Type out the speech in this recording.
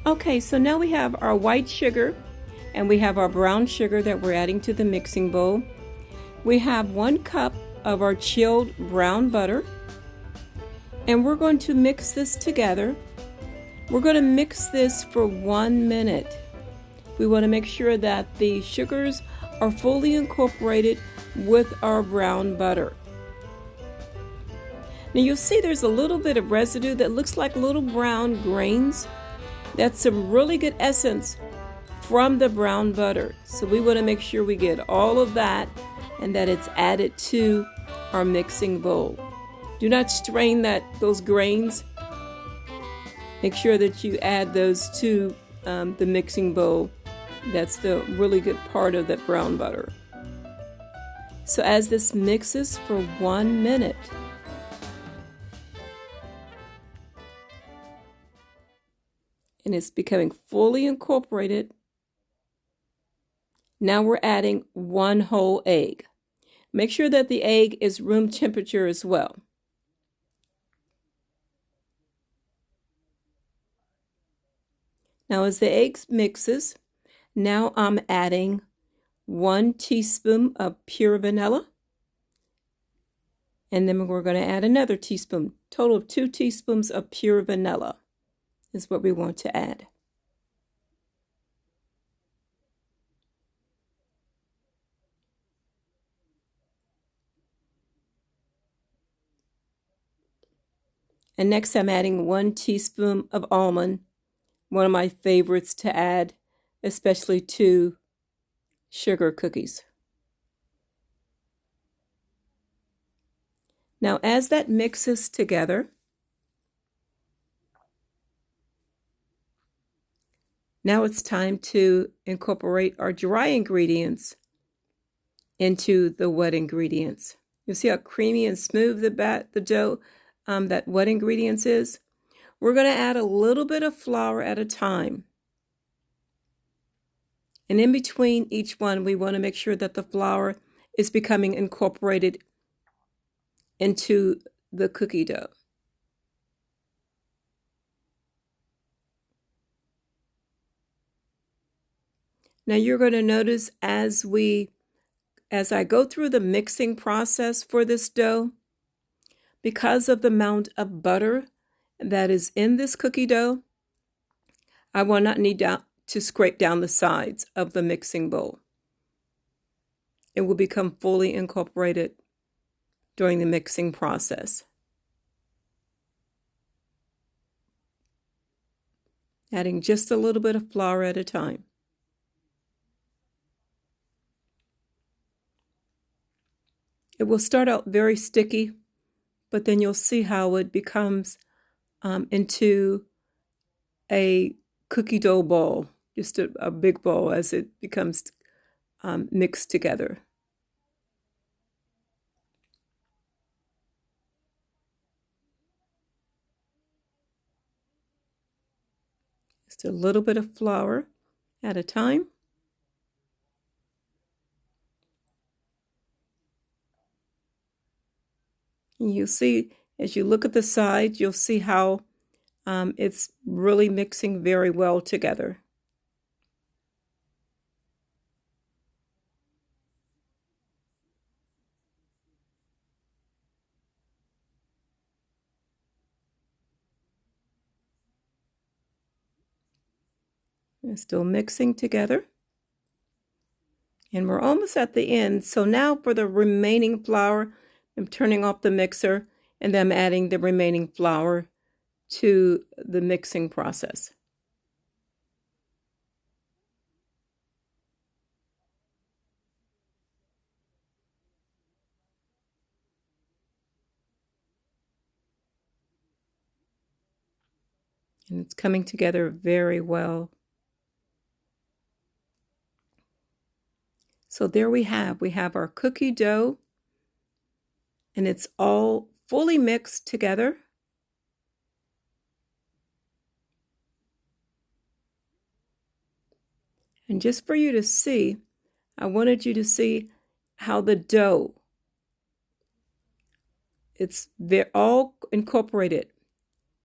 Okay, so now we have our white sugar and we have our brown sugar that we're adding to the mixing bowl. We have 1 cup of our chilled brown butter, and we're going to mix this together. We're going to mix this for 1 minute. We want to make sure that the sugars are fully incorporated with our brown butter. Now you'll see there's a little bit of residue that looks like little brown grains. That's some really good essence from the brown butter. So we want to make sure we get all of that and that it's added to our mixing bowl. Do not strain those grains. Make sure that you add those to the mixing bowl. That's the really good part of that brown butter. So as this mixes for 1 minute, and it's becoming fully incorporated, now we're adding 1 whole egg. Make sure that the egg is room temperature as well. Now as the egg mixes, now I'm adding 1 teaspoon of pure vanilla. And then we're going to add another teaspoon. Total of 2 teaspoons of pure vanilla is what we want to add. And next I'm adding 1 teaspoon of almond, one of my favorites to add, especially to sugar cookies. Now as that mixes together, now it's time to incorporate our dry ingredients into the wet ingredients. You see how creamy and smooth the dough that wet ingredients is? We're going to add a little bit of flour at a time. And in between each one, we want to make sure that the flour is becoming incorporated into the cookie dough. Now you're going to notice as I go through the mixing process for this dough, because of the amount of butter that is in this cookie dough, I will not need to scrape down the sides of the mixing bowl. It will become fully incorporated during the mixing process. Adding just a little bit of flour at a time. It will start out very sticky, but then you'll see how it becomes into a cookie dough ball, just a big ball as it becomes mixed together. Just a little bit of flour at a time. And you'll see, as you look at the sides, you'll see how it's really mixing very well together. It's still mixing together. And we're almost at the end. So now for the remaining flour, I'm turning off the mixer and then I'm adding the remaining flour to the mixing process. And it's coming together very well. So there we have our cookie dough, and it's all fully mixed together. And just for you to see, I wanted you to see how the dough, they're all incorporated